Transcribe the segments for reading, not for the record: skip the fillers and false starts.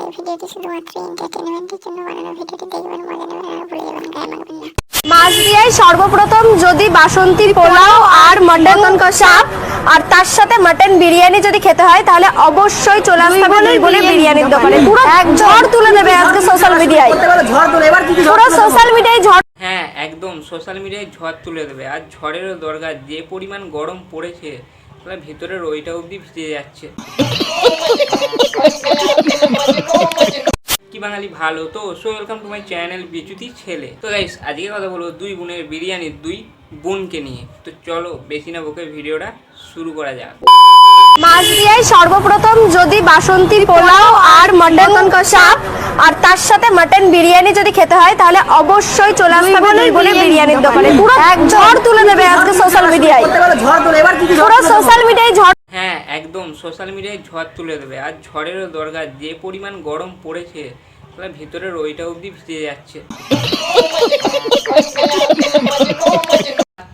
এই ভিডিওটি শুধুমাত্র এন্টারটেইনমেন্টের জন্য বানানো। ভিডিওটি দেখবেন, মজা নেবেন আর ভুলে যাবেন, গায়ে মাখবেন না। মাছ দিয়ায় সর্বপ্রথম যদি বাসন্তীর পোলাও আর মটন কষা আর তার সাথে মটন বিরিয়ানি যদি খেতে হয় তাহলে অবশ্যই চলে আসতে হবে দুই বোনের বিরিয়ানির দোকানে। পুরো এক ঝড় তুলে দেবে আজকে সোশ্যাল মিডিয়ায়, পুরো সোশ্যাল মিডিয়ায় ঝড়। হ্যাঁ, একদম সোশ্যাল মিডিয়ায় ঝড় তুলে দেবে। আর ঝড়েরও দরকার, যে পরিমাণ গরম পড়েছে তাহলে ভিতরের ওইটা অবধি ভিজে যাচ্ছে। কি বাঙালি ভালো তো? So welcome to my channel বিচুতি ছেলে। তো গাইস, আজকে কথা বলবো দুই বোনের বিরিয়ানির দুই বোনকে নিয়ে। তো চলো বেশি না বকে ভিডিওটা শুরু করা যাক। মাছ দিয়ায় সর্বপ্রথম যদি বাসন্তীর পোলাও আর মটন কষা আর তার সাথে মটন বিরিয়ানি যদি খেতে হয় তাহলে অবশ্যই চলে আসতে হবে দুই বোনের বিরিয়ানির দোকানে। পুরো এক ঝড় তুলে দেবে আজকে সোশ্যাল মিডিয়ায়, পুরো সোশ্যাল মিডিয়ায় ঝড়। হ্যাঁ, একদম সোশ্যাল মিডিয়ায় ঝড় তুলে দেবে। আর ঝড়েরও দরকার, যে পরিমাণ গরম পড়েছে তাহলে ভিতরের ওইটা অবধি ভিজে যাচ্ছে।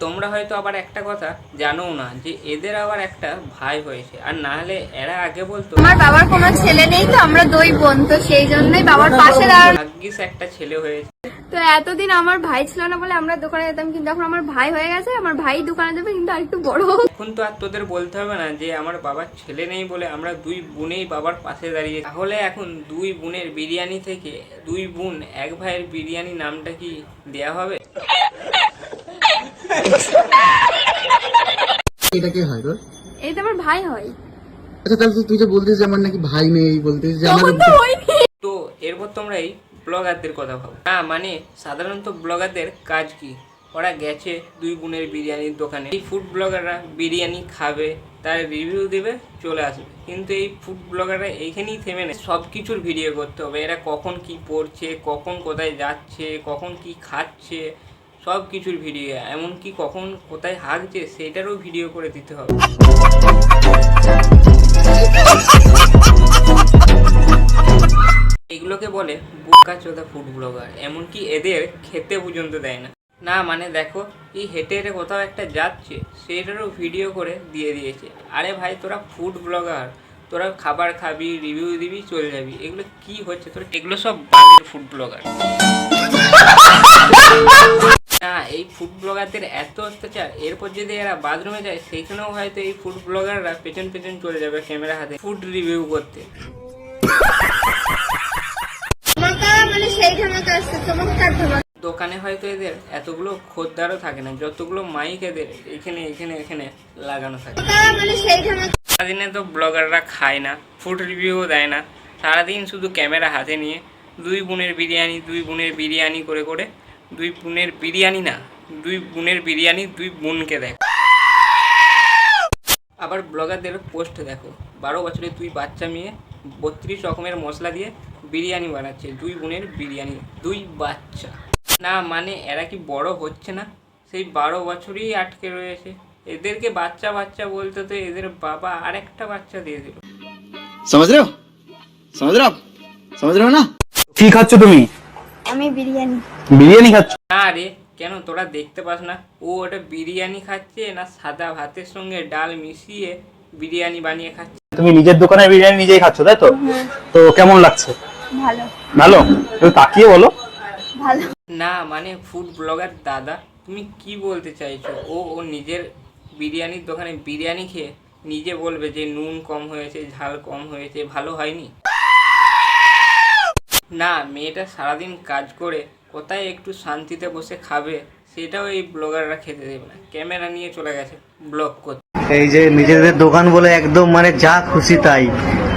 তোমরা হয়তো আবার একটা কথা জানো না, যে এদের আবার একটা ভাই হয়েছে। আর না হলে এরা আগে বলতো আমার বাবার কোনো ছেলে নেই, তো আমরা দুই বোন, তো সেই জন্যই বাবার পাশে দাঁড়ানো। ভাগ্যিস একটা ছেলে হয়েছে। তো এতদিন আমার ভাই ছিল না বলে আমরা দোকানে যেতাম, কিন্তু এখন আমার ভাই হয়ে গেছে, আমার ভাই দোকানে যাবে, কিন্তু আরেকটু বড় হোক। এখন তো আর তোদের বলতে হবে না যে আমার বাবার ছেলে নেই বলে আমরা দুই বোনেই বাবার পাশে দাঁড়িয়ে। তাহলে এখন দুই বোনের বিরিয়ানি থেকে দুই বোন এক ভাইয়ের বিরিয়ানি নামটা কি দেয়া হবে? এটা কে হয় তোর? এই তো আমার ভাই হয়। আচ্ছা, তাহলে তুই যে বলতিস যে আমার নাকি ভাই নেই, বলতিস যে আমার তো এরপর তোমরা এই ব্লগারদের কথা ভাবো না। মানে সাধারণত ব্লগারদের কাজ কি? ওরা গেছে দুই বোনের বিরিয়ানির দোকানে, এই ফুড ব্লগাররা বিরিয়ানি খাবে, তার রিভিউ দেবে, চলে আসবে। কিন্তু এই ফুড ব্লগাররা এইখানেই থেমে নেই, সব কিছুর ভিডিও করতে হবে। এরা কখন কি পড়ছে, কখন কোথায় যাচ্ছে, কখন কি খাচ্ছে, সব কিছুর ভিডিও। এমনকি কখন কোথায় হাঁকছে সেটারও ভিডিও করে দিতে হবে। এগুলোকে বলে বোকাচোদা ফুড ব্লগার। এমনকি এদের খেতে পর্যন্ত দেয় না। না মানে দেখো, এই হেঁটে হেঁটে কোথাও একটা যাচ্ছে সেটারও ভিডিও করে দিয়ে দিয়েছে। আরে ভাই, তোরা ফুড ব্লগার, তোরা খাবার খাবি, রিভিউ দিবি, চলে যাবি। এগুলো কি হচ্ছে তোরা? এগুলো সব বাজে ফুড ব্লগার। না, এই ফুড ব্লগারদের এত অত্যাচার, এরপর যদি এরা বাথরুমে যায় সেইখানেও হয়তো এই ফুড ব্লগাররা পেছন পেছন চলে যাবে ক্যামেরা হাতে ফুড রিভিউ করতে। দোকানে হয়তো এদের এতগুলো খদ্দারও থাকে না, যতগুলো মাইক এদের এখানে এখানে এখানে লাগানো থাকে। সারাদিনে তো ব্লগাররা খায় না, ফুড রিভিউ দেয় না, সারাদিন শুধু ক্যামেরা হাতে নিয়ে দুই বোনের বিরিয়ানি করে করে দুই বোনের বিরিয়ানি না, দুই বোনের বিরিয়ানি দুই বোনকে দেয়। আবার ব্লগারদের পোস্ট দেখো, 12 বছরের দুই বাচ্চা মেয়ে 32 রকমের মশলা দিয়ে বিরিয়ানি বানাচ্ছে, দুই বোনের বিরিয়ানি, দুই বাচ্চা। না মানে এরা কি বড় হচ্ছে না? সেই 12 বছরই আটকে রয়েছে। এদেরকে বাচ্চা বাচ্চা বলতে তো এদের বাবা আরেকটা বাচ্চা দিয়ে দিল। समझ रहे हो ना? কি খাচ্ছ তুমি? আমি বিরিয়ানি। বিরিয়ানি খাচ্ছ? না রে, কেন তোরা দেখতে পাস না ও ওটা বিরিয়ানি খাচ্ছে না সাদা ভাতের সঙ্গে ডাল মিশিয়ে বিরিয়ানি বানিয়ে খাচ্ছে? তুমি নিজের দোকানের বিরিয়ানি নিজেই খাচ্ছ, তাই তো? তো কেমন লাগছে? ভালো। ভালো? তুমি তাকিয়ে বলো। ভালো। না মানে ফুড ব্লগার দাদা, তুমি কি বলতে চাইছো? ও নিজের বিরিয়ানির দোকানে বিরিয়ানি খেয়ে নিজে বলবে যে নুন কম হয়েছে, ঝাল কম হয়েছে, ভালো হয়নি? না, মেয়েটা সারাদিন কাজ করে কোথায় একটু শান্তিতে বসে খাবে সেটাও এই ব্লগাররা খেতে দেবে না, ক্যামেরা নিয়ে চলে গেছে ব্লগ করতে। এই যে নিজেদের দোকান বলে একদম মানে যা খুশি তাই,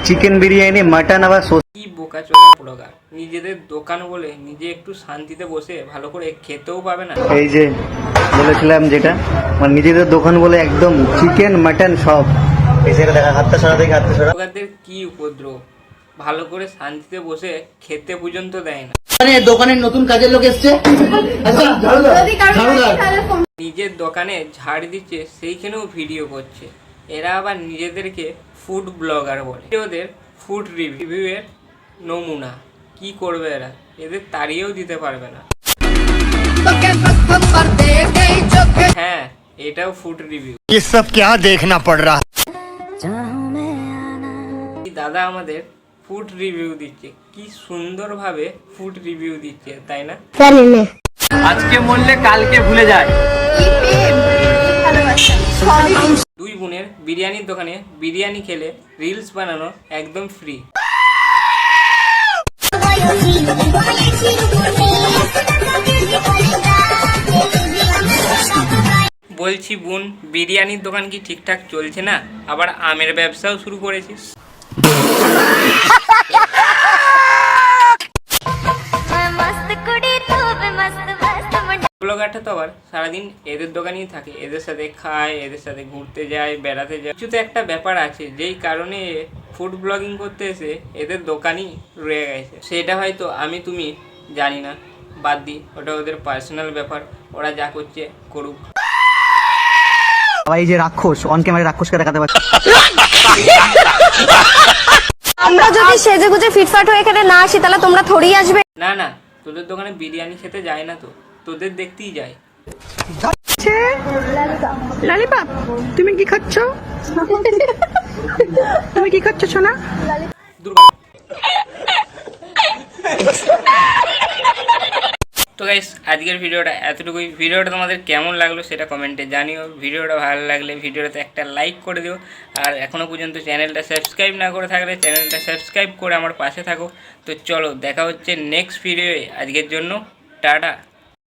চিকেন বিরিয়ানি, মাটন, আবার কি বোকাচোদা ব্লগার! নিজেদের দোকান বলে নিজে একটু শান্তিতে বসে ভালো করে খেতেও পাবে না। এই যে বলেছিলাম যেটা, মানে নিজেদের দোকান বলে একদম চিকেন মাটন সব এসে দেখা, হাতটা সরা দেখে হাতটা সরা। ব্লগারদের কি উপদ্রব! ভালো করে শান্তিতে বসে খেতে পর্যন্ত দেয় না। দোকানের নতুন কাজের লোক এসছে, নিজের দোকানে ঝাড় দিচ্ছে সেইখানেও ভিডিও করছে। এরা আবার নিজেদেরকে ফুড ব্লগার বলে। ওদের ফুড রিভিউয়ের নমুনা। কি করবে এরা? এদের তাড়িয়েও দিতে পারবে না। হ্যাঁ, এটাও ফুড রিভিউ। ये सब क्या देखना पड़ रहा है? দাদা আমাদের ফুড রিভিউ দিচ্ছে, কি সুন্দরভাবে ফুড রিভিউ দিচ্ছে, তাই না? আজকে মরলে কালকে ভুলে যায়। দুই বোনের বিরিয়ানির দোকানে বিরিয়ানি খেলে রিলস বানানো একদম ফ্রি। বলছি বোন, বিরিয়ানির দোকান কি ঠিকঠাক চলছে না? আবার আমের ব্যবসাও শুরু করেছিস? ব্লগারটা তো আবার সারাদিন এদের দোকানেই থাকে, এদের সাথে খায়, এদের সাথে ঘুরতে যায়, বেড়াতে যায়। কিছু তো একটা ব্যাপার আছে যেই কারণে ফুড ব্লগিং করতে এসে এদের দোকানই রয়ে গেছে। সেটা হয়তো আমি তুমি জানি না, বাদ দিই, ওটা ওদের পার্সোনাল ব্যাপার, ওরা যা করছে করুক। এই যে রাক্ষস, অন ক্যামেরা রাক্ষসকে দেখাতে পারছি। আমরা যদি সেজে গুজে ফিটফাট হয়ে এখানে না আসি তাহলে তোমরা থোড়ি আসবে? না না, তোদের দোকানে বিরিয়ানি খেতে যায় না তো, তোদের দেখতেই যায়। লালিপাপ, তুমি কি খাচ্ছ? তুমি কি খাচ্ছ সোনা? তো গাইস, আজকের ভিডিওটা এতটুকুই। ভিডিওটা তোমাদের কেমন লাগলো সেটা কমেন্টে জানিও। ভিডিওটা ভালো লাগলে ভিডিওটাতে একটা লাইক করে দিও। আর এখনও পর্যন্ত চ্যানেলটা সাবস্ক্রাইব না করে থাকলে চ্যানেলটা সাবস্ক্রাইব করে আমার পাশে থাকো। তো চলো, দেখা হচ্ছে নেক্সট ভিডিওয়ে। আজকের জন্য টাটা।